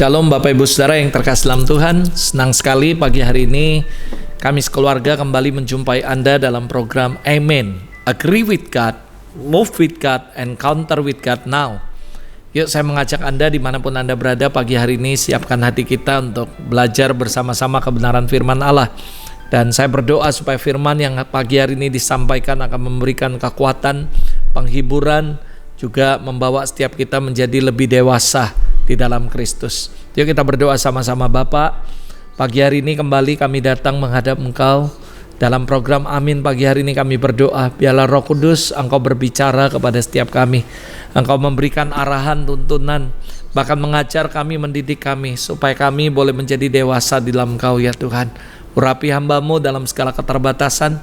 Shalom Bapak Ibu Saudara yang terkasih dalam Tuhan. Senang sekali pagi hari ini kami sekeluarga kembali menjumpai Anda dalam program Amen. Agree with God, move with God, encounter with God now. Yuk saya mengajak Anda dimanapun Anda berada pagi hari ini, siapkan hati kita untuk belajar bersama-sama kebenaran firman Allah. Dan saya berdoa supaya firman yang pagi hari ini disampaikan akan memberikan kekuatan, penghiburan, juga membawa setiap kita menjadi lebih dewasa di dalam Kristus. Yuk kita berdoa sama-sama. Bapak, pagi hari ini kembali kami datang menghadap Engkau dalam program Amin. Pagi hari ini kami berdoa, biarlah Roh Kudus Engkau berbicara kepada setiap kami. Engkau memberikan arahan, tuntunan, bahkan mengajar kami, mendidik kami, supaya kami boleh menjadi dewasa di dalam Engkau ya Tuhan. Urapi hamba-Mu dalam segala keterbatasan,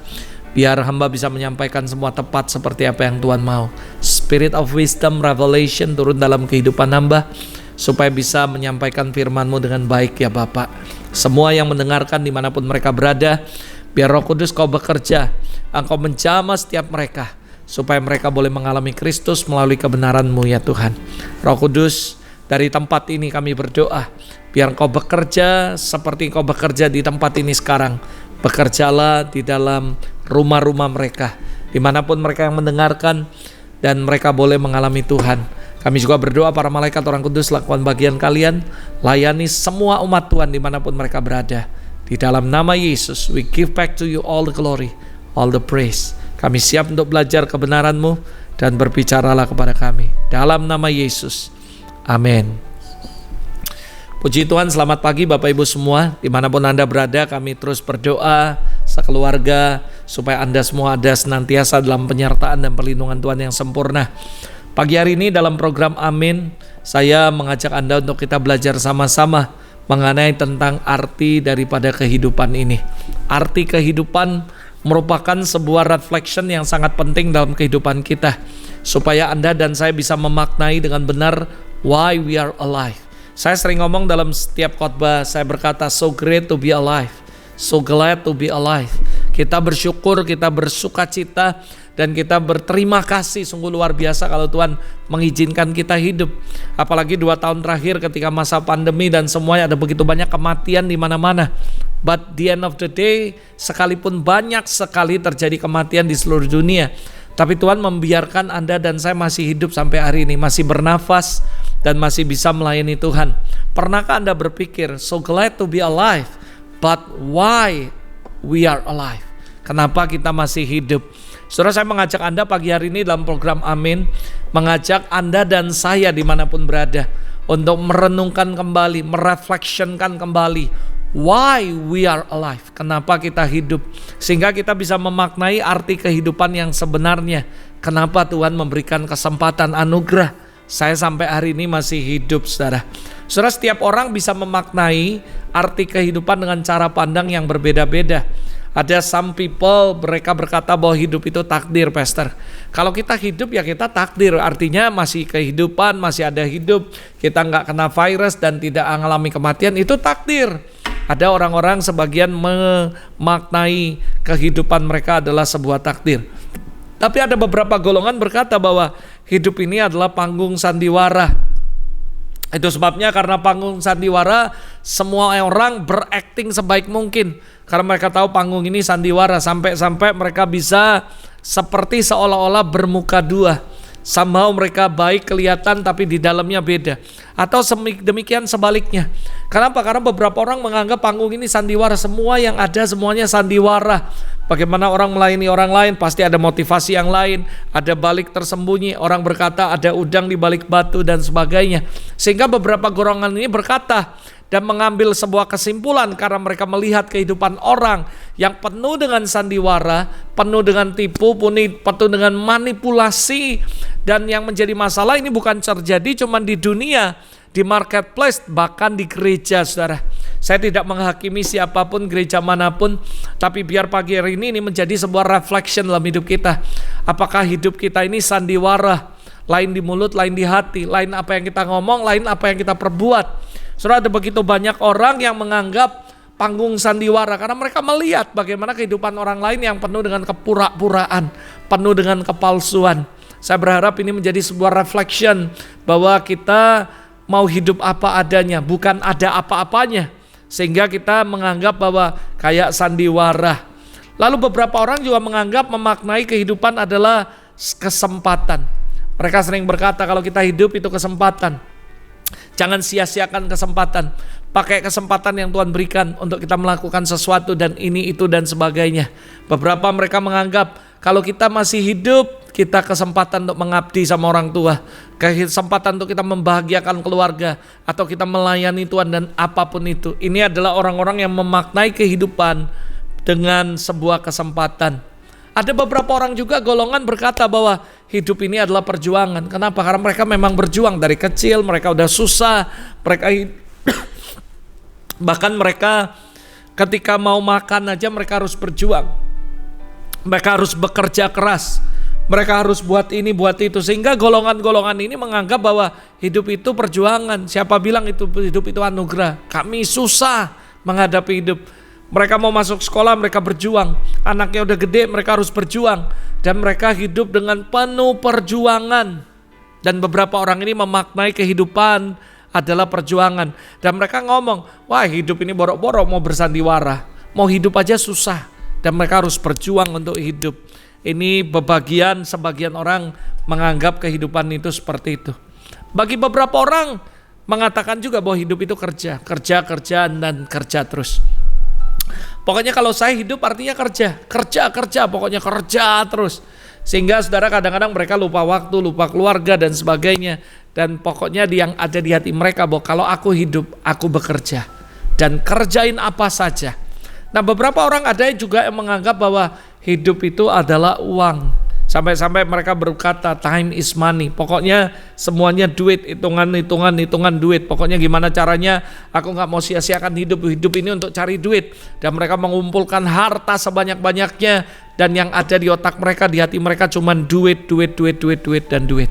biar hamba bisa menyampaikan semua tepat seperti apa yang Tuhan mau. Spirit of wisdom, revelation turun dalam kehidupan hamba, supaya bisa menyampaikan firman-Mu dengan baik ya Bapak. Semua yang mendengarkan dimanapun mereka berada, biar Roh Kudus Kau bekerja, Engkau menjamah setiap mereka, supaya mereka boleh mengalami Kristus melalui kebenaran-Mu ya Tuhan. Roh Kudus, dari tempat ini kami berdoa, biar Engkau bekerja seperti Engkau bekerja di tempat ini sekarang. Bekerjalah di dalam rumah-rumah mereka, dimanapun mereka yang mendengarkan, dan mereka boleh mengalami Tuhan. Kami juga berdoa para malaikat orang kudus lakukan bagian kalian, layani semua umat Tuhan dimanapun mereka berada. Di dalam nama Yesus, we give back to you all the glory, all the praise. Kami siap untuk belajar kebenaran-Mu, dan berbicaralah kepada kami. Dalam nama Yesus, amin. Puji Tuhan, selamat pagi Bapak Ibu semua. Dimanapun Anda berada, kami terus berdoa sekeluarga, supaya Anda semua ada senantiasa dalam penyertaan dan perlindungan Tuhan yang sempurna. Pagi hari ini dalam program Amin, saya mengajak Anda untuk kita belajar sama-sama mengenai tentang arti daripada kehidupan ini. Arti kehidupan merupakan sebuah reflection yang sangat penting dalam kehidupan kita, supaya Anda dan saya bisa memaknai dengan benar why we are alive. Saya sering ngomong dalam setiap khotbah, saya berkata so great to be alive, so glad to be alive. Kita bersyukur, kita bersukacita, dan kita berterima kasih, sungguh luar biasa kalau Tuhan mengizinkan kita hidup. Apalagi 2 tahun terakhir ketika masa pandemi dan semuanya ada begitu banyak kematian di mana-mana. But the end of the day, sekalipun banyak sekali terjadi kematian di seluruh dunia, tapi Tuhan membiarkan Anda dan saya masih hidup sampai hari ini, masih bernafas dan masih bisa melayani Tuhan. Pernahkah Anda berpikir, so glad to be alive, but why we are alive? Kenapa kita masih hidup? Saudara, saya mengajak Anda pagi hari ini dalam program Amin, mengajak Anda dan saya dimanapun berada untuk merenungkan kembali, mereflectionkan kembali why we are alive, kenapa kita hidup, sehingga kita bisa memaknai arti kehidupan yang sebenarnya. Kenapa Tuhan memberikan kesempatan anugerah saya sampai hari ini masih hidup, saudara. Saudara, setiap orang bisa memaknai arti kehidupan dengan cara pandang yang berbeda-beda. Ada some people, mereka berkata bahwa hidup itu takdir, Pastor. Kalau kita hidup ya kita takdir, artinya masih kehidupan, masih ada hidup, kita nggak kena virus dan tidak mengalami kematian, itu takdir. Ada orang-orang sebagian memaknai kehidupan mereka adalah sebuah takdir. Tapi ada beberapa golongan berkata bahwa hidup ini adalah panggung sandiwara. Itu sebabnya karena panggung sandiwara, semua orang berakting sebaik mungkin. Karena mereka tahu panggung ini sandiwara, sampai-sampai mereka bisa seperti seolah-olah bermuka dua. Somehow mereka baik kelihatan tapi di dalamnya beda. Atau demikian sebaliknya. Kenapa? Karena beberapa orang menganggap panggung ini sandiwara. Semua yang ada semuanya sandiwara. Bagaimana orang melayani orang lain, pasti ada motivasi yang lain, ada balik tersembunyi. Orang berkata ada udang di balik batu dan sebagainya. Sehingga beberapa golongan ini berkata dan mengambil sebuah kesimpulan karena mereka melihat kehidupan orang yang penuh dengan sandiwara, penuh dengan tipu, penuh dengan manipulasi. Dan yang menjadi masalah ini bukan terjadi cuma di dunia, di marketplace, bahkan di gereja, saudara. Saya tidak menghakimi siapapun, gereja manapun, tapi biar pagi hari ini menjadi sebuah reflection dalam hidup kita. Apakah hidup kita ini sandiwara, lain di mulut, lain di hati, lain apa yang kita ngomong, lain apa yang kita perbuat. Saudara, ada begitu banyak orang yang menganggap panggung sandiwara karena mereka melihat bagaimana kehidupan orang lain yang penuh dengan kepura-puraan, penuh dengan kepalsuan. Saya berharap ini menjadi sebuah reflection bahwa kita mau hidup apa adanya, bukan ada apa-apanya. Sehingga kita menganggap bahwa kayak sandiwara. Lalu beberapa orang juga menganggap memaknai kehidupan adalah kesempatan. Mereka sering berkata kalau kita hidup itu kesempatan. Jangan sia-siakan kesempatan. Pakai kesempatan yang Tuhan berikan untuk kita melakukan sesuatu dan ini, itu, dan sebagainya. Beberapa mereka menganggap kalau kita masih hidup, kita kesempatan untuk mengabdi sama orang tua. Kesempatan untuk kita membahagiakan keluarga. Atau kita melayani Tuhan dan apapun itu. Ini adalah orang-orang yang memaknai kehidupan dengan sebuah kesempatan. Ada beberapa orang juga golongan berkata bahwa hidup ini adalah perjuangan. Kenapa? Karena mereka memang berjuang dari kecil, mereka udah susah, bahkan mereka ketika mau makan aja mereka harus berjuang. Mereka harus bekerja keras. Mereka harus buat ini, buat itu. Sehingga golongan-golongan ini menganggap bahwa hidup itu perjuangan. Siapa bilang itu hidup itu anugerah? Kami susah menghadapi hidup. Mereka mau masuk sekolah, mereka berjuang. Anaknya udah gede, mereka harus berjuang. Dan mereka hidup dengan penuh perjuangan. Dan beberapa orang ini memaknai kehidupan adalah perjuangan. Dan mereka ngomong, wah hidup ini borok-borok, mau bersandiwara. Mau hidup aja susah. Dan mereka harus berjuang untuk hidup. Ini sebagian orang menganggap kehidupan itu seperti itu. Bagi beberapa orang mengatakan juga bahwa hidup itu kerja, dan kerja terus. Pokoknya kalau saya hidup artinya kerja, pokoknya kerja terus. Sehingga saudara kadang-kadang mereka lupa waktu, lupa keluarga dan sebagainya. Dan pokoknya yang ada di hati mereka bahwa kalau aku hidup, aku bekerja. Dan kerjain apa saja. Nah beberapa orang ada juga yang menganggap bahwa hidup itu adalah uang. Sampai-sampai mereka berkata time is money. Pokoknya semuanya duit, hitungan duit. Pokoknya gimana caranya aku gak mau sia-siakan hidup ini untuk cari duit. Dan mereka mengumpulkan harta sebanyak-banyaknya. Dan yang ada di otak mereka, di hati mereka cuma duit, dan duit.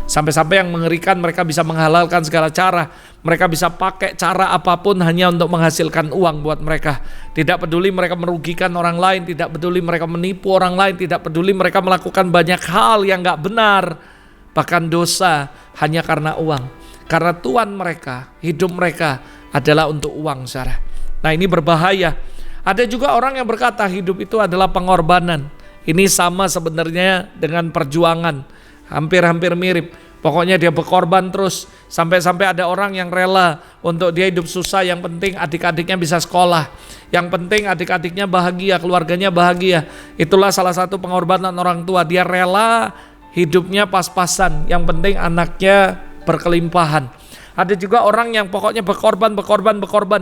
Sampai-sampai yang mengerikan mereka bisa menghalalkan segala cara. Mereka bisa pakai cara apapun hanya untuk menghasilkan uang buat mereka. Tidak peduli mereka merugikan orang lain, tidak peduli mereka menipu orang lain, tidak peduli mereka melakukan banyak hal yang gak benar, bahkan dosa hanya karena uang. Karena tuan mereka, hidup mereka adalah untuk uang, saudara. Nah ini berbahaya. Ada juga orang yang berkata hidup itu adalah pengorbanan. Ini sama sebenarnya dengan perjuangan. Hampir-hampir mirip. Pokoknya dia berkorban terus. Sampai-sampai ada orang yang rela untuk dia hidup susah. Yang penting adik-adiknya bisa sekolah. Yang penting adik-adiknya bahagia, keluarganya bahagia. Itulah salah satu pengorbanan orang tua. Dia rela hidupnya pas-pasan. Yang penting anaknya berkelimpahan. Ada juga orang yang pokoknya berkorban.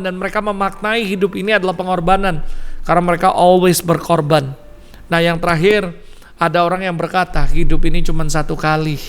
Dan mereka memaknai hidup ini adalah pengorbanan. Karena mereka always berkorban. Nah yang terakhir, ada orang yang berkata hidup ini cuma satu kali.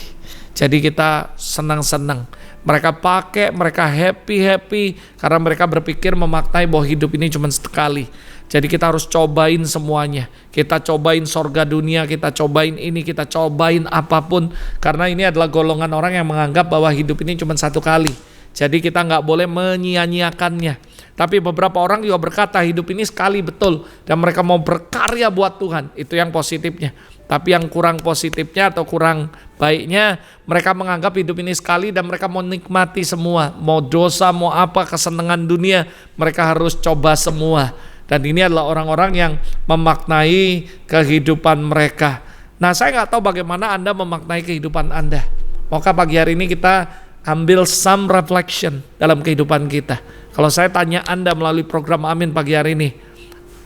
Jadi kita senang-senang. Mereka pakai, mereka happy karena mereka berpikir memaknai bahwa hidup ini cuma sekali. Jadi kita harus cobain semuanya. Kita cobain sorga dunia, kita cobain ini, kita cobain apapun. Karena ini adalah golongan orang yang menganggap bahwa hidup ini cuma satu kali. Jadi kita nggak boleh menyia-nyiakannya. Tapi beberapa orang juga berkata hidup ini sekali betul. Dan mereka mau berkarya buat Tuhan. Itu yang positifnya. Tapi yang kurang positifnya atau kurang baiknya, mereka menganggap hidup ini sekali dan mereka mau nikmati semua. Mau dosa, mau apa, kesenangan dunia, mereka harus coba semua. Dan ini adalah orang-orang yang memaknai kehidupan mereka. Nah saya nggak tahu bagaimana Anda memaknai kehidupan Anda. Maka pagi hari ini kita ambil some reflection dalam kehidupan kita. Kalau saya tanya Anda melalui program Amin pagi hari ini,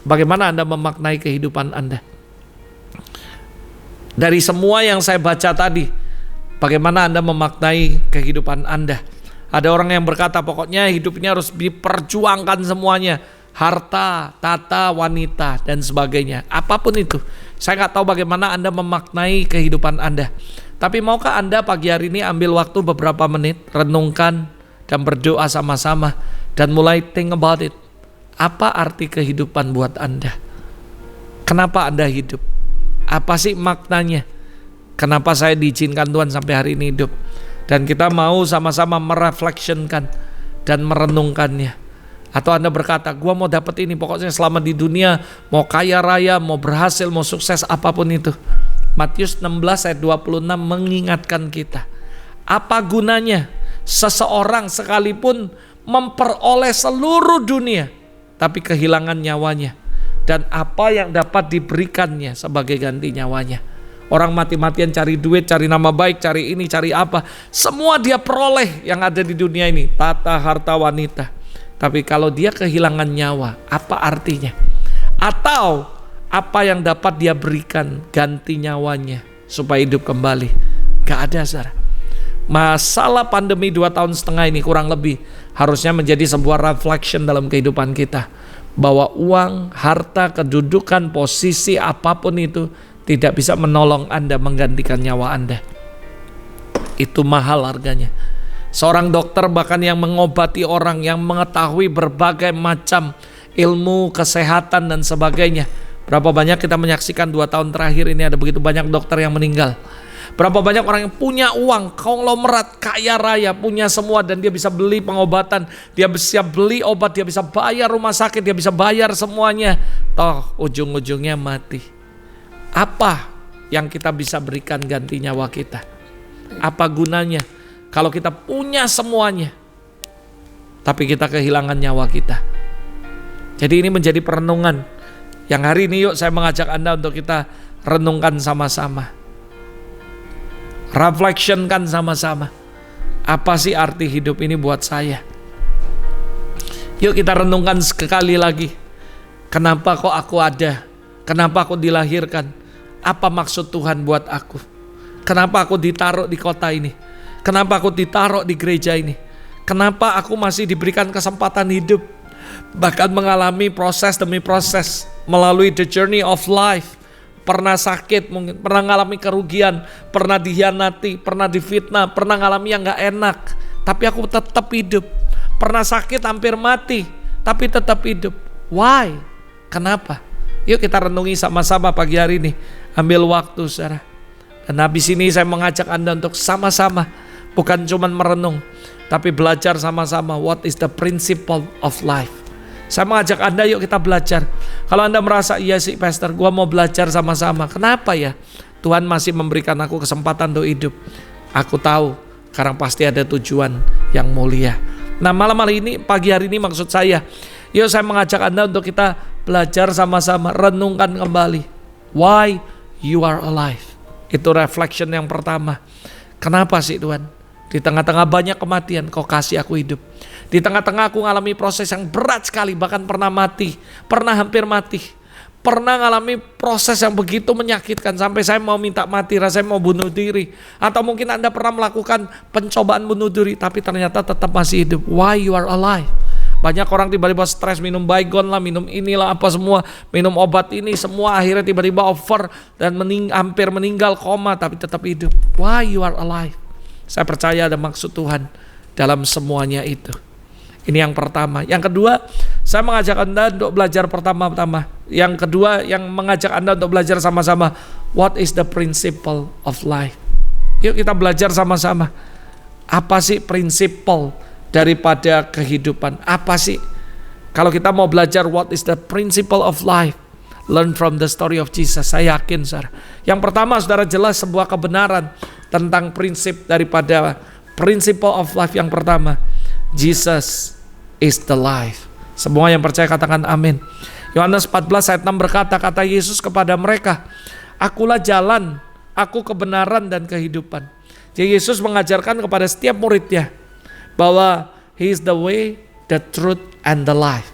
bagaimana Anda memaknai kehidupan Anda? Dari semua yang saya baca tadi, bagaimana Anda memaknai kehidupan Anda? Ada orang yang berkata pokoknya hidupnya harus diperjuangkan semuanya. Harta, tata, wanita, dan sebagainya. Apapun itu. Saya nggak tahu bagaimana Anda memaknai kehidupan Anda. Tapi maukah Anda pagi hari ini ambil waktu beberapa menit, renungkan dan berdoa sama-sama. Dan mulai think about it. Apa arti kehidupan buat Anda? Kenapa Anda hidup? Apa sih maknanya? Kenapa saya diizinkan Tuhan sampai hari ini hidup? Dan kita mau sama-sama mereflectionkan dan merenungkannya. Atau Anda berkata, gua mau dapat ini, pokoknya selama di dunia, mau kaya raya, mau berhasil, mau sukses, apapun itu. Matius 16 ayat 26 mengingatkan kita. Apa gunanya Seseorang sekalipun memperoleh seluruh dunia, tapi kehilangan nyawanya. Dan apa yang dapat diberikannya sebagai ganti nyawanya? Orang mati-matian cari duit, cari nama baik, cari ini, cari apa. Semua dia peroleh yang ada di dunia ini. Tata, harta, wanita. Tapi kalau dia kehilangan nyawa, apa artinya? Atau apa yang dapat dia berikan ganti nyawanya supaya hidup kembali? Gak ada, saudara. Masalah pandemi 2,5 tahun ini kurang lebih harusnya menjadi sebuah reflection dalam kehidupan kita. Bahwa uang, harta, kedudukan, posisi apapun itu tidak bisa menolong Anda menggantikan nyawa Anda. Itu mahal harganya. Seorang dokter bahkan yang mengobati orang, yang mengetahui berbagai macam ilmu kesehatan dan sebagainya. Berapa banyak kita menyaksikan 2 tahun terakhir ini ada begitu banyak dokter yang meninggal. Berapa banyak orang yang punya uang, konglomerat, kaya raya, punya semua, dan dia bisa beli pengobatan, dia bisa beli obat, dia bisa bayar rumah sakit, dia bisa bayar semuanya. Toh ujung-ujungnya mati. Apa yang kita bisa berikan ganti nyawa kita? Apa gunanya kalau kita punya semuanya, tapi kita kehilangan nyawa kita? Jadi ini menjadi perenungan yang hari ini yuk saya mengajak Anda untuk kita renungkan sama-sama. Reflectionkan sama-sama. Apa sih arti hidup ini buat saya? Yuk kita renungkan sekali lagi. Kenapa kok aku ada? Kenapa aku dilahirkan? Apa maksud Tuhan buat aku? Kenapa aku ditaruh di kota ini? Kenapa aku ditaruh di gereja ini? Kenapa aku masih diberikan kesempatan hidup? Bahkan mengalami proses demi proses melalui the journey of life. Pernah sakit mungkin, pernah ngalami kerugian, pernah dihianati, pernah difitnah, pernah ngalami yang gak enak, tapi aku tetap hidup. Pernah sakit hampir mati, tapi tetap hidup. Why? Kenapa? Yuk kita renungi sama-sama pagi hari ini. Ambil waktu, saudara. Dan habis ini saya mengajak Anda untuk sama-sama, bukan cuma merenung, tapi belajar sama-sama what is the principle of life. Saya mengajak Anda, yuk kita belajar. Kalau Anda merasa, iya sih pastor, gua mau belajar sama-sama. Kenapa ya? Tuhan masih memberikan aku kesempatan untuk hidup. Aku tahu, karena pasti ada tujuan yang mulia. Nah malam hari ini, pagi hari ini maksud saya, yuk saya mengajak Anda untuk kita belajar sama-sama, renungkan kembali. Why you are alive? Itu reflection yang pertama. Kenapa sih Tuhan? Di tengah-tengah banyak kematian, kau kasih aku hidup. Di tengah-tengah aku ngalami proses yang berat sekali, bahkan pernah mati, pernah hampir mati. Pernah ngalami proses yang begitu menyakitkan, sampai saya mau minta mati, rasanya mau bunuh diri. Atau mungkin Anda pernah melakukan pencobaan bunuh diri, tapi ternyata tetap masih hidup. Why you are alive? Banyak orang tiba-tiba stres, minum Baygon lah, minum inilah apa semua, minum obat ini, semua akhirnya tiba-tiba over dan hampir meninggal, koma, tapi tetap hidup. Why you are alive? Saya percaya ada maksud Tuhan dalam semuanya itu. Ini yang pertama. Yang kedua, saya mengajak Anda untuk belajar pertama-tama. Yang kedua, yang mengajak Anda untuk belajar sama-sama, what is the principle of life? Yuk kita belajar sama-sama. Apa sih prinsipal daripada kehidupan? Apa sih? Kalau kita mau belajar what is the principle of life, learn from the story of Jesus. Saya yakin, saudara. Yang pertama, saudara, jelas sebuah kebenaran tentang prinsip daripada principle of life yang pertama. Jesus is the life. Semua yang percaya katakan amin. Yohanes 14 ayat 6 berkata, kata Yesus kepada mereka, akulah jalan, aku kebenaran dan kehidupan. Jadi Yesus mengajarkan kepada setiap muridnya bahwa He is the way, the truth, and the life.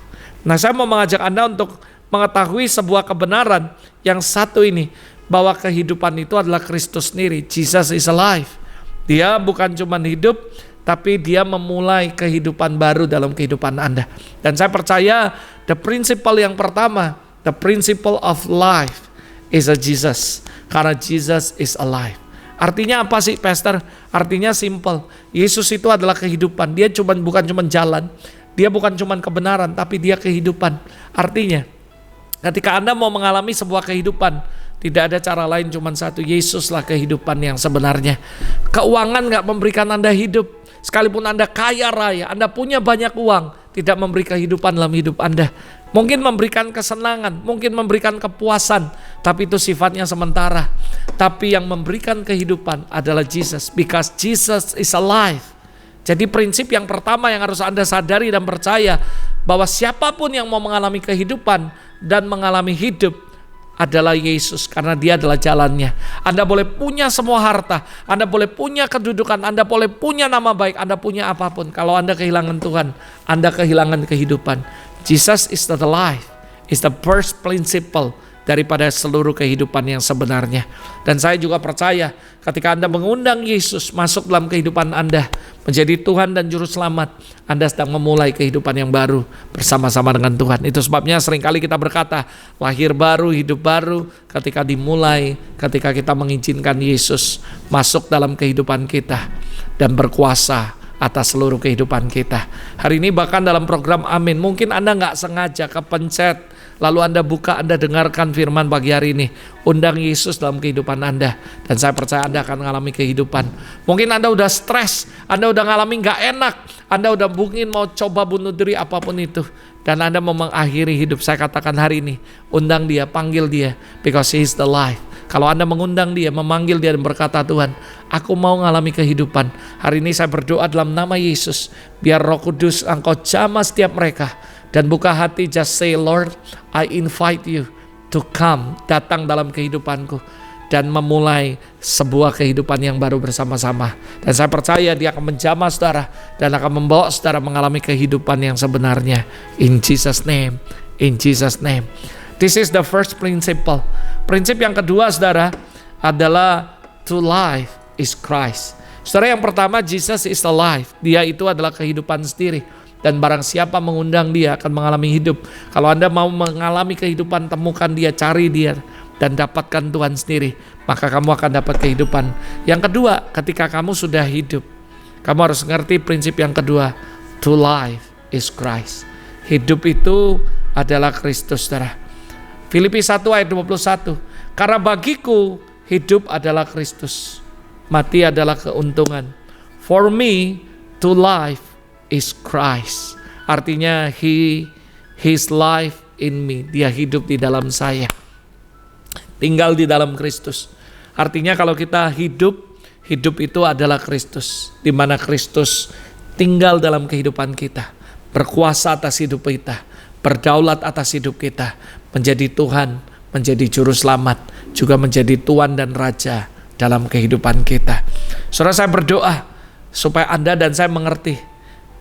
Nah saya mau mengajak Anda untuk mengetahui sebuah kebenaran yang satu ini, bahwa kehidupan itu adalah Kristus sendiri. Jesus is alive. Dia bukan cuma hidup, tapi dia memulai kehidupan baru dalam kehidupan Anda. Dan saya percaya the principle yang pertama, the principle of life is a Jesus. Karena Jesus is alive. Artinya apa sih pastor? Artinya simple. Yesus itu adalah kehidupan. Dia bukan cuma jalan. Dia bukan cuma kebenaran, tapi dia kehidupan. Artinya ketika Anda mau mengalami sebuah kehidupan, tidak ada cara lain, cuma satu. Yesuslah kehidupan yang sebenarnya. Keuangan gak memberikan Anda hidup. Sekalipun Anda kaya raya, Anda punya banyak uang, tidak memberi kehidupan dalam hidup Anda. Mungkin memberikan kesenangan, mungkin memberikan kepuasan, tapi itu sifatnya sementara. Tapi yang memberikan kehidupan adalah Jesus, because Jesus is alive. Jadi prinsip yang pertama yang harus Anda sadari dan percaya, bahwa siapapun yang mau mengalami kehidupan dan mengalami hidup adalah Yesus, karena Dia adalah jalannya. Anda boleh punya semua harta, Anda boleh punya kedudukan, Anda boleh punya nama baik, Anda punya apapun. Kalau Anda kehilangan Tuhan, Anda kehilangan kehidupan. Jesus is the life, is the first principle daripada seluruh kehidupan yang sebenarnya. Dan saya juga percaya ketika Anda mengundang Yesus masuk dalam kehidupan Anda menjadi Tuhan dan Juru Selamat, Anda sedang memulai kehidupan yang baru bersama-sama dengan Tuhan. Itu sebabnya seringkali kita berkata lahir baru, hidup baru ketika dimulai, ketika kita mengizinkan Yesus masuk dalam kehidupan kita dan berkuasa atas seluruh kehidupan kita. Hari ini bahkan dalam program Amin, mungkin Anda nggak sengaja kepencet, lalu Anda buka, Anda dengarkan firman pagi hari ini. Undang Yesus dalam kehidupan Anda, dan saya percaya Anda akan mengalami kehidupan. Mungkin Anda udah stres, Anda udah ngalami nggak enak, Anda udah mungkin mau coba bunuh diri, apapun itu, dan Anda mau mengakhiri hidup. Saya katakan hari ini, undang Dia, panggil Dia, because He is the life. Kalau Anda mengundang Dia, memanggil Dia dan berkata, Tuhan, aku mau mengalami kehidupan. Hari ini saya berdoa dalam nama Yesus, biar Roh Kudus Engkau jamah setiap mereka, dan buka hati, just say, Lord, I invite you to come, datang dalam kehidupanku, dan memulai sebuah kehidupan yang baru bersama-sama. Dan saya percaya Dia akan menjamah saudara, dan akan membawa saudara mengalami kehidupan yang sebenarnya. In Jesus' name, in Jesus' name. This is the first principle. Prinsip yang kedua saudara adalah to life is Christ. Saudara, yang pertama, Jesus is the life. Dia itu adalah kehidupan sendiri. Dan barang siapa mengundang Dia akan mengalami hidup. Kalau Anda mau mengalami kehidupan, temukan Dia, cari Dia, dan dapatkan Tuhan sendiri, maka kamu akan dapat kehidupan. Yang kedua, ketika kamu sudah hidup, kamu harus mengerti prinsip yang kedua, to life is Christ. Hidup itu adalah Kristus, saudara. Filipi 1 ayat 21, karena bagiku hidup adalah Kristus, mati adalah keuntungan. For me to life is Christ. Artinya His life in me. Dia hidup di dalam saya, tinggal di dalam Kristus. Artinya kalau kita hidup itu adalah Kristus, di mana Kristus tinggal dalam kehidupan kita, berkuasa atas hidup kita, berdaulat atas hidup kita, menjadi Tuhan, menjadi Juru Selamat, juga menjadi Tuan dan Raja dalam kehidupan kita. Saudara, saya berdoa supaya Anda dan saya mengerti.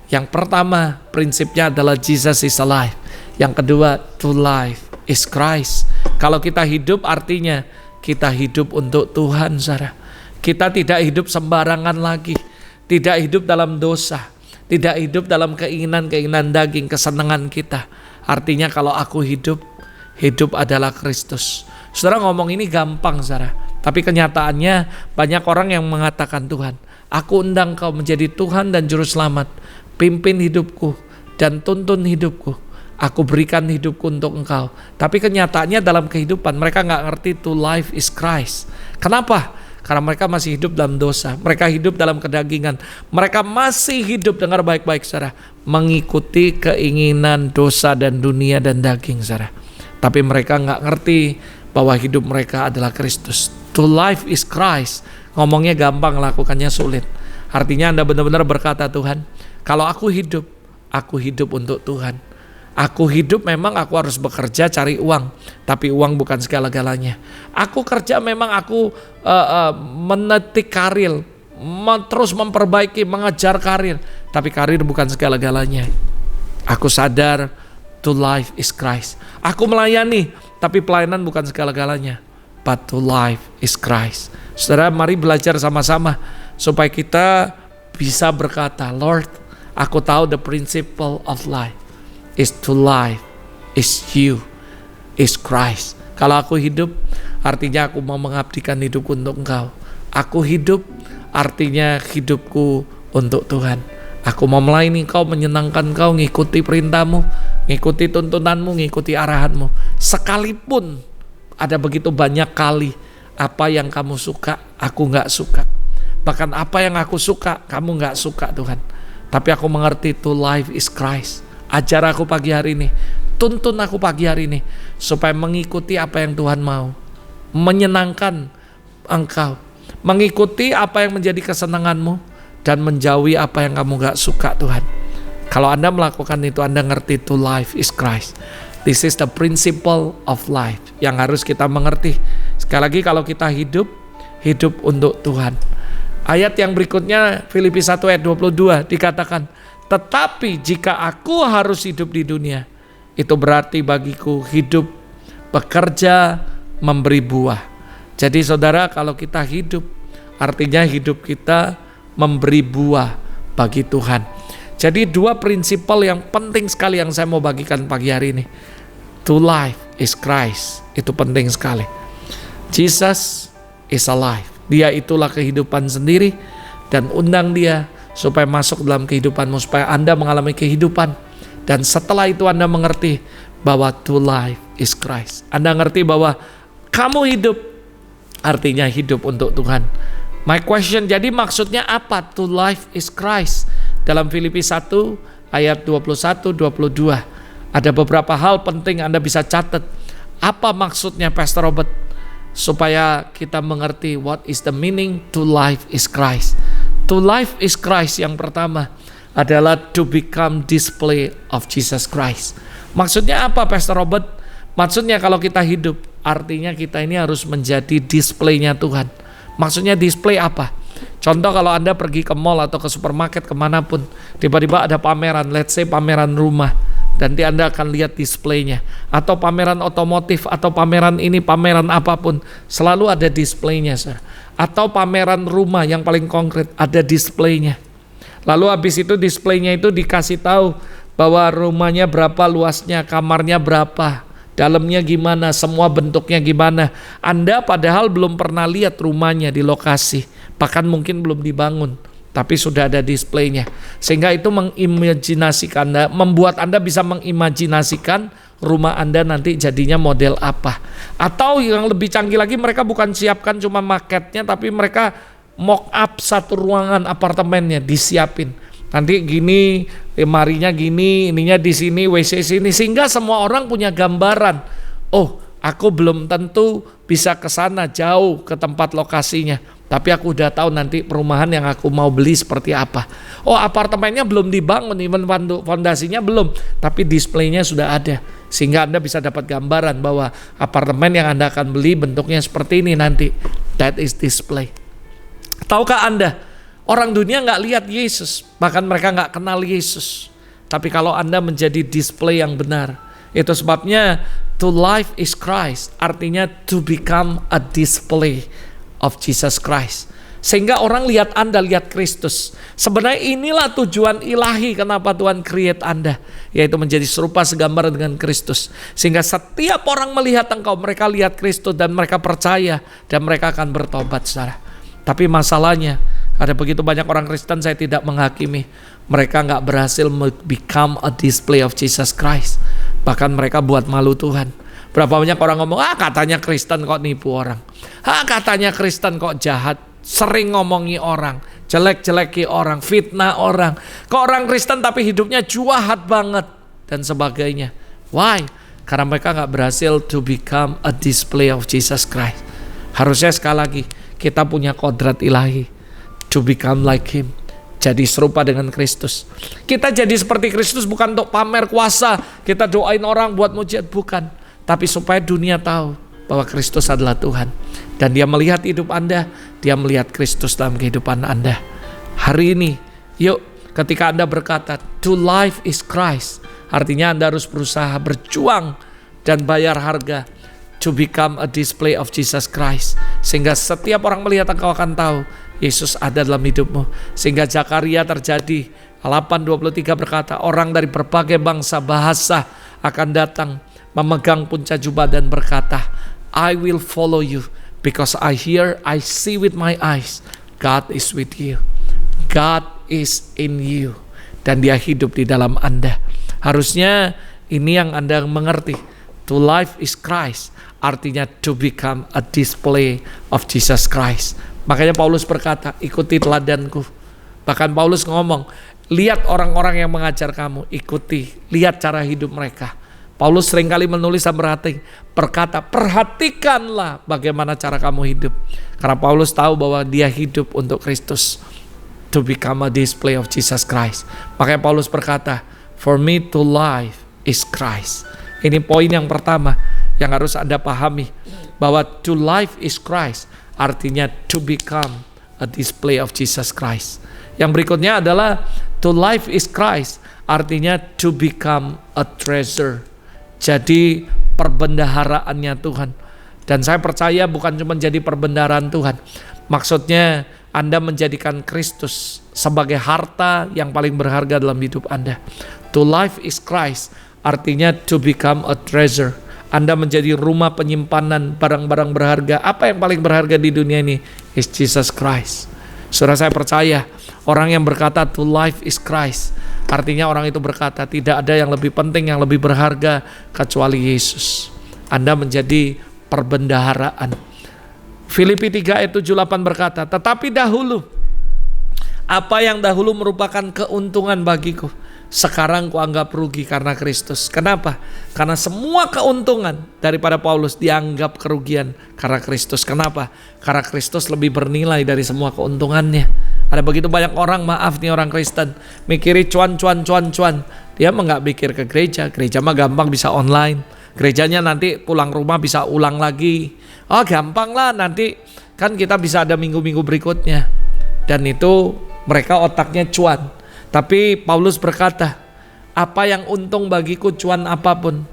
Yang pertama, prinsipnya adalah Jesus is alive. Yang kedua, to life is Christ. Kalau kita hidup, artinya kita hidup untuk Tuhan, saudara. Kita tidak hidup sembarangan lagi, tidak hidup dalam dosa, tidak hidup dalam keinginan-keinginan daging, kesenangan kita. Artinya kalau aku hidup adalah Kristus. Saudara, ngomong ini gampang, saudara. Tapi kenyataannya banyak orang yang mengatakan, Tuhan, aku undang Kau menjadi Tuhan dan Juru Selamat. Pimpin hidupku dan tuntun hidupku. Aku berikan hidupku untuk Engkau. Tapi kenyataannya dalam kehidupan mereka nggak ngerti to life is Christ. Kenapa? Karena mereka masih hidup dalam dosa. Mereka hidup dalam kedagingan. Mereka masih hidup, dengar baik-baik saudara, mengikuti keinginan dosa dan dunia dan daging, saudara. Tapi mereka nggak ngerti bahwa hidup mereka adalah Kristus. To life is Christ. Ngomongnya gampang, lakukannya sulit. Artinya Anda benar-benar berkata, Tuhan, kalau aku hidup untuk Tuhan. Aku hidup, memang aku harus bekerja cari uang, tapi uang bukan segala-galanya. Aku kerja, memang aku menetik karir, terus memperbaiki, mengejar karir, tapi karir bukan segala-galanya. Aku sadar to life is Christ. Aku melayani, tapi pelayanan bukan segala-galanya, but to life is Christ. Saudara, mari belajar sama-sama supaya kita bisa berkata, Lord, aku tahu the principle of life is to life, is you, is Christ. Kalau aku hidup, artinya aku mau mengabdikan hidupku untuk Engkau. Aku hidup, artinya hidupku untuk Tuhan. Aku mau melayani Engkau, menyenangkan Engkau, ngikuti perintahmu, ngikuti tuntunanmu, ngikuti arahanmu. Sekalipun ada begitu banyak kali apa yang kamu suka, aku gak suka. Bahkan apa yang aku suka, kamu gak suka, Tuhan. Tapi aku mengerti to life is Christ. Ajar aku pagi hari ini, tuntun aku pagi hari ini, supaya mengikuti apa yang Tuhan mau, menyenangkan Engkau, mengikuti apa yang menjadi kesenanganmu, dan menjauhi apa yang kamu gak suka Tuhan. Kalau Anda melakukan itu, Anda ngerti to life is Christ. This is the principle of life yang harus kita mengerti. Sekali lagi, kalau kita hidup untuk Tuhan. Ayat yang berikutnya Filipi 1 ayat 22 dikatakan, tetapi jika aku harus hidup di dunia, itu berarti bagiku hidup, bekerja, memberi buah. Jadi saudara, kalau kita hidup, artinya hidup kita memberi buah bagi Tuhan. Jadi dua prinsipal yang penting sekali yang saya mau bagikan pagi hari ini. To life is Christ, itu penting sekali. Jesus is alive, dia itulah kehidupan sendiri, dan undang dia supaya masuk dalam kehidupanmu, supaya Anda mengalami kehidupan. Dan setelah itu Anda mengerti bahwa to life is Christ. Anda ngerti bahwa kamu hidup, artinya hidup untuk Tuhan. My question, jadi maksudnya apa to life is Christ? Dalam Filipi 1 ayat 21-22 ada beberapa hal penting Anda bisa catat. Apa maksudnya Pastor Robert? Supaya kita mengerti what is the meaning to life is Christ. To life is Christ yang pertama adalah to become display of Jesus Christ. Maksudnya apa Pastor Robert? Maksudnya kalau kita hidup, artinya kita ini harus menjadi displaynya Tuhan. Maksudnya display apa? Contoh kalau Anda pergi ke mall atau ke supermarket kemanapun, tiba-tiba ada pameran, let's say pameran rumah, nanti Anda akan lihat displaynya. Atau pameran otomotif, atau pameran ini, pameran apapun, selalu ada displaynya. Atau pameran rumah yang paling konkret, ada displaynya. Lalu habis itu displaynya itu dikasih tahu bahwa rumahnya berapa luasnya, kamarnya berapa, dalamnya gimana, semua bentuknya gimana. Anda padahal belum pernah lihat rumahnya di lokasi, bahkan mungkin belum dibangun, tapi sudah ada displaynya. Sehingga itu mengimajinasikan Anda, membuat Anda bisa mengimajinasikan rumah Anda nanti jadinya model apa. Atau yang lebih canggih lagi, mereka bukan siapkan cuma maketnya, tapi mereka mock up satu ruangan apartemennya, disiapin. Nanti gini, lemarinya gini, ininya di sini, WC sini, sehingga semua orang punya gambaran. Oh, aku belum tentu bisa ke sana jauh ke tempat lokasinya, tapi aku udah tahu nanti perumahan yang aku mau beli seperti apa. Oh, apartemennya belum dibangun, even fondasinya belum, tapi displaynya sudah ada, sehingga Anda bisa dapat gambaran bahwa apartemen yang Anda akan beli bentuknya seperti ini nanti. That is display. Tahukah Anda, orang dunia nggak lihat Yesus, bahkan mereka nggak kenal Yesus. Tapi kalau Anda menjadi display yang benar, itu sebabnya to life is Christ, artinya to become a display of Jesus Christ. Sehingga orang lihat Anda, lihat Kristus. Sebenarnya inilah tujuan ilahi kenapa Tuhan create Anda, yaitu menjadi serupa segambar dengan Kristus. Sehingga setiap orang melihat engkau, mereka lihat Kristus dan mereka percaya dan mereka akan bertobat, saudara. Tapi masalahnya, ada begitu banyak orang Kristen, saya tidak menghakimi. Mereka nggak berhasil become a display of Jesus Christ. Bahkan mereka buat malu Tuhan. Berapa banyak orang ngomong, katanya Kristen kok nipu orang. Katanya Kristen kok jahat. Sering ngomongi orang, jelek-jeleki orang, fitnah orang. Kok orang Kristen tapi hidupnya jahat banget. Dan sebagainya. Why? Karena mereka nggak berhasil to become a display of Jesus Christ. Harusnya sekali lagi, kita punya kodrat ilahi to become like Him, jadi serupa dengan Kristus. Kita jadi seperti Kristus bukan untuk pamer kuasa, kita doain orang buat mujizat, bukan, tapi supaya dunia tahu bahwa Kristus adalah Tuhan. Dan dia melihat hidup Anda, dia melihat Kristus dalam kehidupan Anda. Hari ini, yuk, ketika Anda berkata to life is Christ, artinya Anda harus berusaha berjuang dan bayar harga to become a display of Jesus Christ. Sehingga setiap orang melihat engkau akan tahu Yesus ada dalam hidupmu. Sehingga Zakaria terjadi 8:23 berkata, orang dari berbagai bangsa bahasa akan datang memegang punca jubah dan berkata, I will follow you because I hear, I see with my eyes, God is with you. God is in you. Dan dia hidup di dalam Anda. Harusnya ini yang Anda mengerti. To life is Christ, artinya to become a display of Jesus Christ. Makanya Paulus berkata, ikuti teladanku. Bahkan Paulus ngomong, lihat orang-orang yang mengajar kamu, ikuti, lihat cara hidup mereka. Paulus seringkali menulis dan berkata, perhatikanlah bagaimana cara kamu hidup. Karena Paulus tahu bahwa dia hidup untuk Kristus. To to become a display of Jesus Christ. Makanya Paulus berkata, for me to live is Christ. Ini poin yang pertama yang harus Anda pahami, bahwa to live is Christ artinya to become a display of Jesus Christ. Yang berikutnya adalah to live is Christ artinya to become a treasure. Jadi perbendaharaannya Tuhan. Dan saya percaya bukan cuma jadi perbendaharaan Tuhan, maksudnya Anda menjadikan Kristus sebagai harta yang paling berharga dalam hidup Anda. To live is Christ artinya to become a treasure. Anda menjadi rumah penyimpanan barang-barang berharga. Apa yang paling berharga di dunia ini? Is Jesus Christ. Saudara, saya percaya orang yang berkata to life is Christ, artinya orang itu berkata tidak ada yang lebih penting, yang lebih berharga kecuali Yesus. Anda menjadi perbendaharaan. Filipi 3 ayat 7-8 berkata, tetapi dahulu apa yang dahulu merupakan keuntungan bagiku, sekarang kuanggap rugi karena Kristus. Kenapa? Karena semua keuntungan daripada Paulus dianggap kerugian karena Kristus. Kenapa? Karena Kristus lebih bernilai dari semua keuntungannya. Ada begitu banyak orang, maaf nih orang Kristen, mikiri cuan. Dia mah nggak mikir ke gereja. Gereja mah gampang, bisa online. Gerejanya nanti pulang rumah bisa ulang lagi. Oh gampang lah, nanti kan kita bisa ada minggu-minggu berikutnya. Dan itu mereka otaknya cuan. Tapi Paulus berkata, apa yang untung bagiku cuan apapun,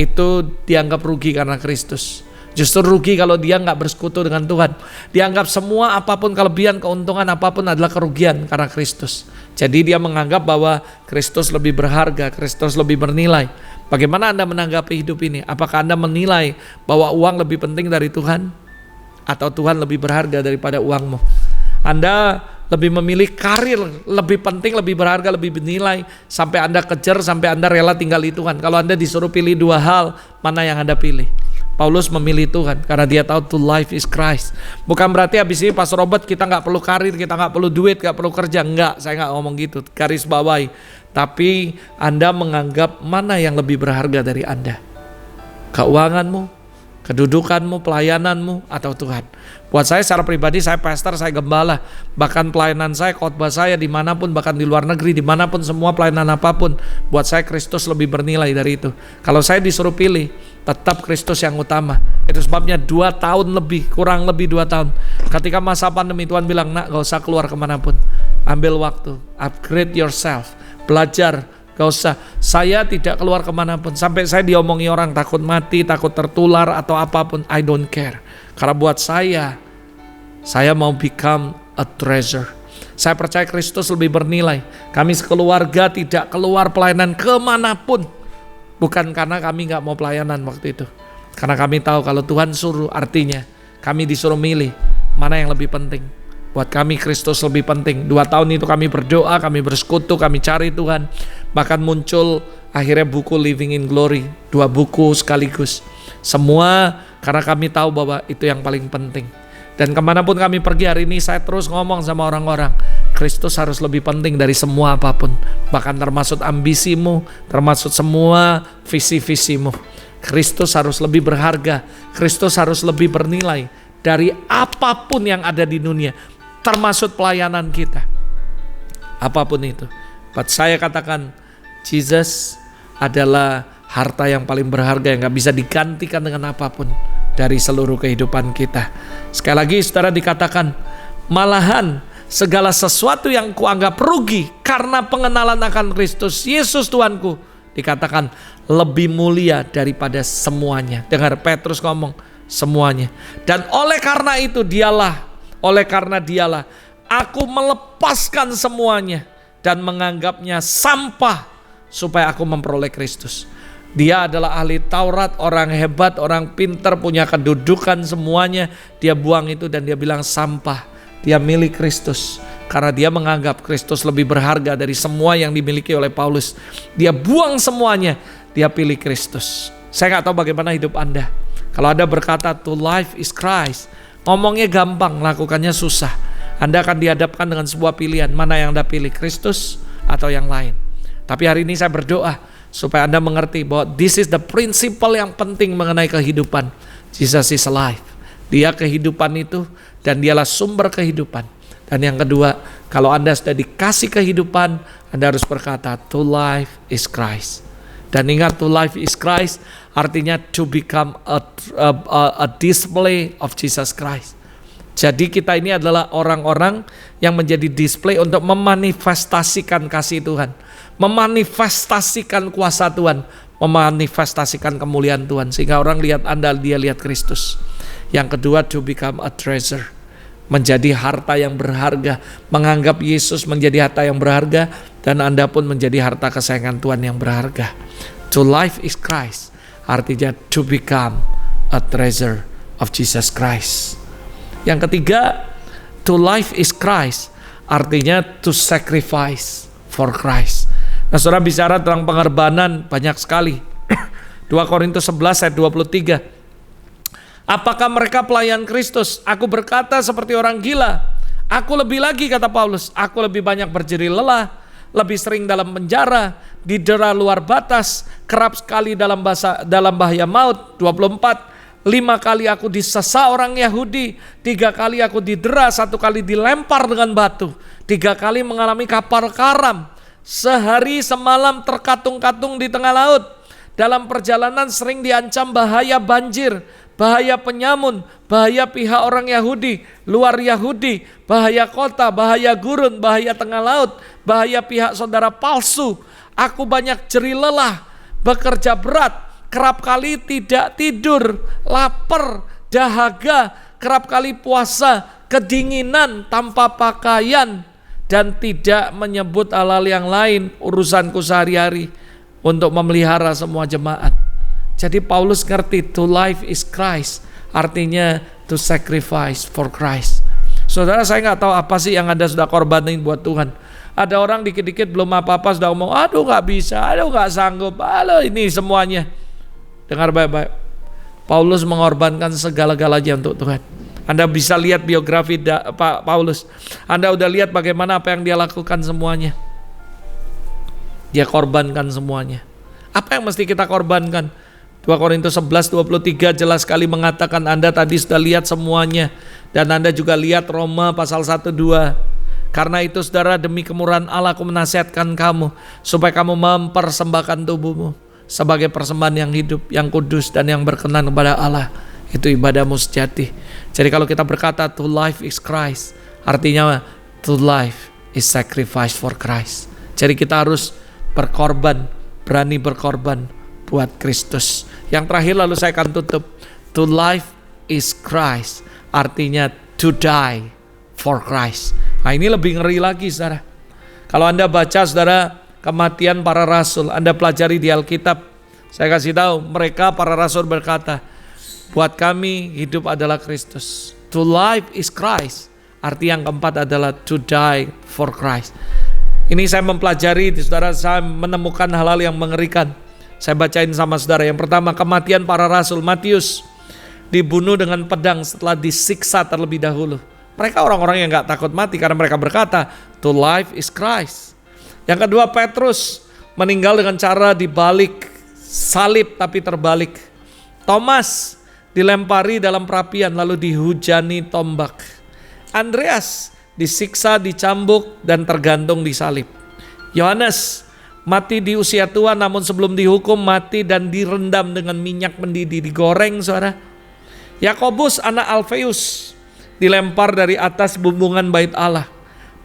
itu dianggap rugi karena Kristus. Justru rugi kalau dia nggak bersekutu dengan Tuhan. Dianggap semua apapun kelebihan, keuntungan apapun adalah kerugian karena Kristus. Jadi dia menganggap bahwa Kristus lebih berharga, Kristus lebih bernilai. Bagaimana Anda menanggapi hidup ini? Apakah Anda menilai bahwa uang lebih penting dari Tuhan? Atau Tuhan lebih berharga daripada uangmu? Anda lebih memilih karir lebih penting, lebih berharga, lebih bernilai, sampai Anda kejar, sampai Anda rela tinggal di Tuhan. Kalau Anda disuruh pilih dua hal, mana yang Anda pilih? Paulus memilih Tuhan karena dia tahu to life is Christ. Bukan berarti habis ini Pastor Robert kita nggak perlu karir, kita nggak perlu duit, nggak perlu kerja. Enggak, saya nggak ngomong gitu, garis bawahi. Tapi Anda menganggap mana yang lebih berharga dari Anda? Keuanganmu, kedudukanmu, pelayananmu, atau Tuhan? Buat saya secara pribadi, saya pastor, saya gembala, bahkan pelayanan saya, khotbah saya dimanapun, bahkan di luar negeri, dimanapun, semua pelayanan apapun, buat saya Kristus lebih bernilai dari itu. Kalau saya disuruh pilih, tetap Kristus yang utama. Itu sebabnya 2 tahun lebih, kurang lebih 2 tahun. Ketika masa pandemi, Tuhan bilang, nak gak usah keluar kemanapun, ambil waktu, upgrade yourself, belajar. Gak usah, saya tidak keluar kemanapun. Sampai saya diomongin orang takut mati, takut tertular atau apapun, I don't care. Karena buat saya mau become a treasure. Saya percaya Kristus lebih bernilai. Kami sekeluarga tidak keluar pelayanan kemanapun, bukan karena kami gak mau pelayanan waktu itu. Karena kami tahu kalau Tuhan suruh, artinya kami disuruh milih mana yang lebih penting. Buat kami Kristus lebih penting. 2 tahun itu kami berdoa, kami bersekutu, kami cari Tuhan. Bahkan muncul akhirnya buku Living in Glory, 2 buku sekaligus. Semua karena kami tahu bahwa itu yang paling penting. Dan kemanapun kami pergi hari ini, saya terus ngomong sama orang-orang, Kristus harus lebih penting dari semua apapun. Bahkan termasuk ambisimu, termasuk semua visi-visimu. Kristus harus lebih berharga, Kristus harus lebih bernilai dari apapun yang ada di dunia, termasuk pelayanan kita, apapun itu. But saya katakan Jesus adalah harta yang paling berharga yang gak bisa digantikan dengan apapun dari seluruh kehidupan kita. Sekali lagi saudara, dikatakan malahan segala sesuatu yang kuanggap rugi karena pengenalan akan Kristus Yesus Tuhanku, dikatakan lebih mulia daripada semuanya. Dengar, Petrus ngomong semuanya. Dan oleh karena itu oleh karena dialah aku melepaskan semuanya dan menganggapnya sampah supaya aku memperoleh Kristus. Dia adalah ahli Taurat, orang hebat, orang pintar, punya kedudukan semuanya. Dia buang itu dan dia bilang sampah. Dia milik Kristus karena dia menganggap Kristus lebih berharga dari semua yang dimiliki oleh Paulus. Dia buang semuanya, dia pilih Kristus. Saya gak tahu bagaimana hidup Anda. Kalau Anda berkata to life is Christ, ngomongnya gampang, lakukannya susah. Anda akan dihadapkan dengan sebuah pilihan, mana yang Anda pilih, Kristus atau yang lain. Tapi hari ini saya berdoa supaya Anda mengerti bahwa this is the principle yang penting mengenai kehidupan. Jesus is alive. Dia kehidupan itu dan dialah sumber kehidupan. Dan Dan yang kedua, kalau Anda sudah dikasih kehidupan, Anda harus berkata, to life is Christ. Dan ingat, to life is Christ artinya to become a display of Jesus Christ. Jadi kita ini adalah orang-orang yang menjadi display untuk memanifestasikan kasih Tuhan, memanifestasikan kuasa Tuhan, memanifestasikan kemuliaan Tuhan, sehingga orang lihat Anda, dia lihat Kristus. Yang kedua, to become a treasure, menjadi harta yang berharga, menganggap Yesus menjadi harta yang berharga, dan Anda pun menjadi harta kesayangan Tuhan yang berharga. To life is Christ artinya to become a treasure of Jesus Christ. Yang ketiga, to life is Christ artinya to sacrifice for Christ. Nah, saudara, bicara tentang pengorbanan banyak sekali. 2 Korintus 11 ayat 23. Apakah mereka pelayan Kristus? Aku berkata seperti orang gila. Aku lebih lagi, kata Paulus, aku lebih banyak berjerih lelah, lebih sering dalam penjara, didera luar batas, kerap sekali dalam bahaya maut. 24. 5 kali aku disesa orang Yahudi, 3 kali aku didera, 1 kali dilempar dengan batu, 3 kali mengalami kapal karam, sehari semalam terkatung-katung di tengah laut. Dalam perjalanan sering diancam bahaya banjir, bahaya penyamun, bahaya pihak orang Yahudi, luar Yahudi, bahaya kota, bahaya gurun, bahaya tengah laut, bahaya pihak saudara palsu. Aku banyak jerih lelah, bekerja berat, kerap kali tidak tidur, lapar, dahaga, kerap kali puasa, kedinginan, tanpa pakaian, dan tidak menyebut hal-hal yang lain urusanku sehari-hari untuk memelihara semua jemaat. Jadi Paulus ngerti to life is Christ artinya to sacrifice for Christ. Saudara, saya nggak tahu apa sih yang Anda sudah korbanin buat Tuhan. Ada orang dikit-dikit belum apa-apa sudah ngomong, aduh nggak bisa, aduh nggak sanggup, aduh ini semuanya. Dengar baik-baik, Paulus mengorbankan segala-galanya untuk Tuhan. Anda bisa lihat biografi Pak Paulus. Anda udah lihat bagaimana apa yang dia lakukan semuanya. Dia korbankan semuanya. Apa yang mesti kita korbankan? 2 Korintus 11:23 jelas sekali mengatakan, Anda tadi sudah lihat semuanya. Dan Anda juga lihat Roma pasal 1-2. Karena itu saudara, demi kemurahan Allah aku menasihatkan kamu, supaya kamu mempersembahkan tubuhmu sebagai persembahan yang hidup, yang kudus, dan yang berkenan kepada Allah. Itu ibadahmu sejati. Jadi kalau kita berkata to life is Christ, artinya to life is sacrifice for Christ. Jadi kita harus berkorban, berani berkorban buat Kristus. Yang terakhir lalu saya akan tutup. To life is Christ, artinya to die for Christ. Nah, ini lebih ngeri lagi, saudara. Kalau Anda baca, saudara, kematian para rasul, Anda pelajari di Alkitab. Saya kasih tahu, mereka para rasul berkata, buat kami hidup adalah Kristus. To life is Christ. Arti yang keempat adalah to die for Christ. Ini saya mempelajari, saudara, saya menemukan hal-hal yang mengerikan. Saya bacain sama saudara. Yang pertama, kematian para rasul. Matius dibunuh dengan pedang setelah disiksa terlebih dahulu. Mereka orang-orang yang gak takut mati karena mereka berkata, to life is Christ. Yang kedua, Petrus meninggal dengan cara dibalik salib tapi terbalik. Thomas dilempari dalam perapian lalu dihujani tombak. Andreas disiksa, dicambuk, dan tergantung di salib. Yohanes mati di usia tua, namun sebelum dihukum mati dan direndam dengan minyak mendidih, digoreng, saudara. Yakobus anak Alfeus dilempar dari atas bumbungan bait Allah.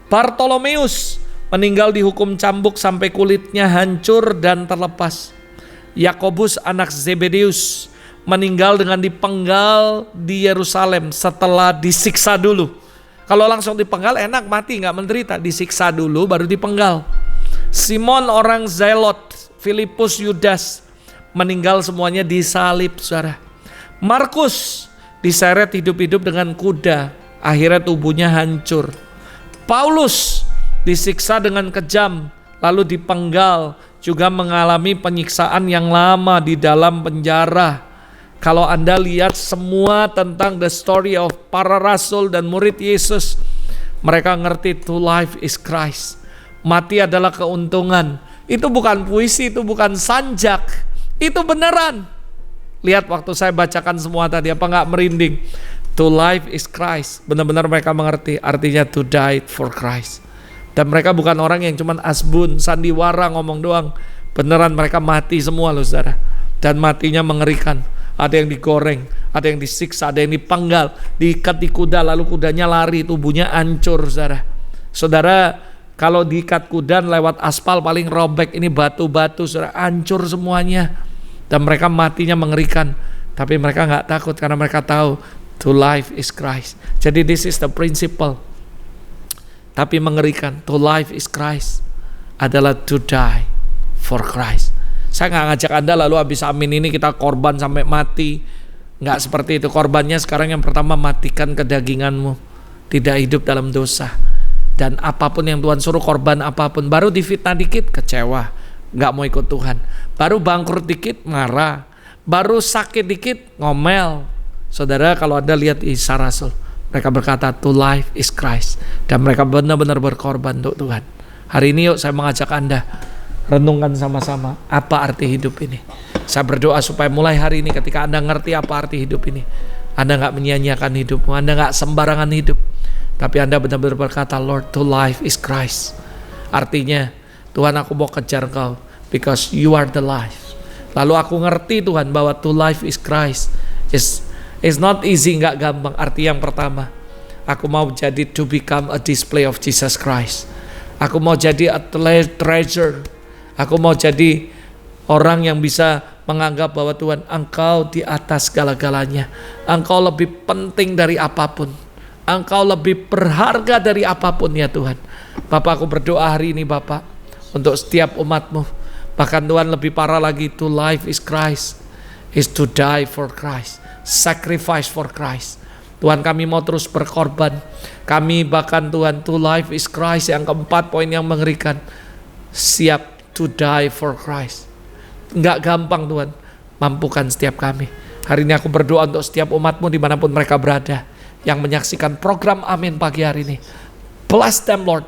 Bartolomeus meninggal dihukum cambuk sampai kulitnya hancur dan terlepas. Yakobus anak Zebedeus meninggal dengan dipenggal di Yerusalem setelah disiksa dulu. Kalau langsung dipenggal enak, mati nggak menderita. Disiksa dulu baru dipenggal. Simon orang Zelot, Filipus, Yudas meninggal semuanya disalib, saudara. Markus diseret hidup-hidup dengan kuda, akhirnya tubuhnya hancur. Paulus disiksa dengan kejam, lalu dipenggal, juga mengalami penyiksaan yang lama di dalam penjara. Kalau Anda lihat semua tentang the story of para rasul dan murid Yesus, mereka ngerti to life is Christ. Mati adalah keuntungan. Itu bukan puisi, itu bukan sanjak, itu beneran. Lihat waktu saya bacakan semua tadi, apa nggak merinding? To life is Christ. Benar-benar mereka mengerti artinya to die for Christ. Dan mereka bukan orang yang cuman asbun, sandiwara, ngomong doang. Beneran mereka mati semua loh saudara. Dan matinya mengerikan. Ada yang digoreng, ada yang disiksa, ada yang dipenggal, diikat di kuda, lalu kudanya lari, tubuhnya hancur saudara. Saudara, kalau diikat kuda lewat aspal paling robek, ini batu-batu saudara, hancur semuanya. Dan mereka matinya mengerikan. Tapi mereka gak takut karena mereka tahu to life is Christ. Jadi this is the principle. Tapi mengerikan, to life is Christ adalah to die for Christ. Saya gak ngajak Anda lalu habis amin ini kita korban sampai mati. Gak seperti itu. Korbannya sekarang yang pertama, matikan kedaginganmu, tidak hidup dalam dosa. Dan apapun yang Tuhan suruh, korban apapun. Baru difitnah dikit, kecewa, gak mau ikut Tuhan. Baru bangkrut dikit, marah. Baru sakit dikit, ngomel. Saudara, kalau Anda lihat Isa Rasul, mereka berkata to life is Christ. Dan mereka benar-benar berkorban untuk Tuhan. Hari ini yuk saya mengajak Anda renungkan sama-sama apa arti hidup ini. Saya berdoa supaya mulai hari ini ketika Anda ngerti apa arti hidup ini, Anda gak menyia-nyiakan hidupmu, Anda gak sembarangan hidup, tapi Anda benar-benar berkata, Lord, to life is Christ. Artinya, Tuhan, aku mau kejar Engkau because you are the life. Lalu aku ngerti Tuhan bahwa to life is Christ. It's not easy, gak gampang. Arti yang pertama, aku mau jadi to become a display of Jesus Christ. Aku mau jadi a treasure. Aku mau jadi orang yang bisa menganggap bahwa Tuhan, Engkau di atas segala-galanya. Engkau lebih penting dari apapun. Engkau lebih berharga dari apapun ya Tuhan. Bapak, aku berdoa hari ini Bapak, untuk setiap umat-Mu. Bahkan Tuhan lebih parah lagi, to life is Christ, is to die for Christ, sacrifice for Christ. Tuhan, kami mau terus berkorban. Kami bahkan Tuhan, to life is Christ, yang keempat poin yang mengerikan, siap to die for Christ. Enggak gampang Tuhan, mampukan setiap kami. Hari ini aku berdoa untuk setiap umat-Mu dimanapun mereka berada, yang menyaksikan program Amin pagi hari ini. Bless them Lord,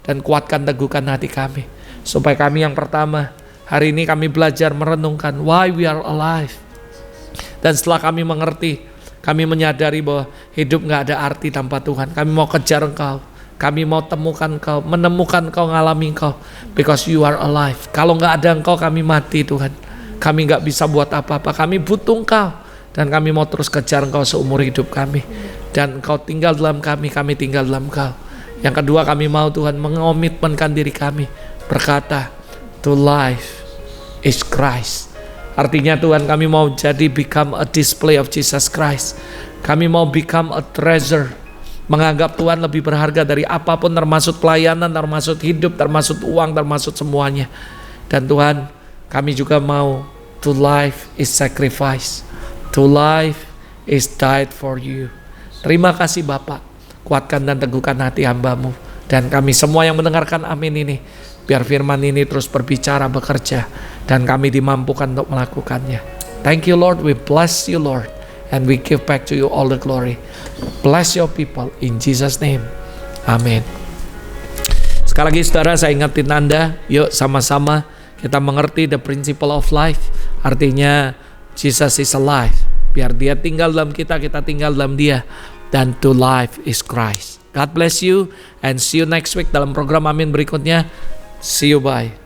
dan kuatkan teguhkan hati kami. Supaya kami yang pertama, hari ini kami belajar merenungkan why we are alive. Dan setelah kami mengerti, kami menyadari bahwa hidup gak ada arti tanpa Tuhan. Kami mau kejar Engkau, kami mau temukan Engkau, menemukan Engkau, ngalami Engkau, because you are alive. Kalau gak ada Engkau, kami mati Tuhan. Kami gak bisa buat apa-apa, kami butuh Engkau. Dan kami mau terus kejar Engkau seumur hidup kami. Dan Engkau tinggal dalam kami tinggal dalam Engkau. Yang kedua, kami mau Tuhan mengomitmenkan diri kami, berkata, to life is Christ. Artinya Tuhan, kami mau jadi become a display of Jesus Christ. Kami mau become a treasure, menganggap Tuhan lebih berharga dari apapun, termasuk pelayanan, termasuk hidup, termasuk uang, termasuk semuanya. Dan Tuhan, kami juga mau to life is sacrifice, to life is died for you. Terima kasih Bapak, kuatkan dan teguhkan hati hamba-Mu. Dan kami semua yang mendengarkan amin ini, biar firman ini terus berbicara, bekerja, dan kami dimampukan untuk melakukannya. Thank you Lord, we bless you Lord, and we give back to you all the glory. Bless your people in Jesus name, amin. Sekali lagi saudara, saya ingatin Anda, yuk sama-sama kita mengerti the principle of life. Artinya Jesus is alive, biar dia tinggal dalam kita, kita tinggal dalam dia. Dan to life is Christ. God bless you, and see you next week dalam program Amin berikutnya. See you, bye.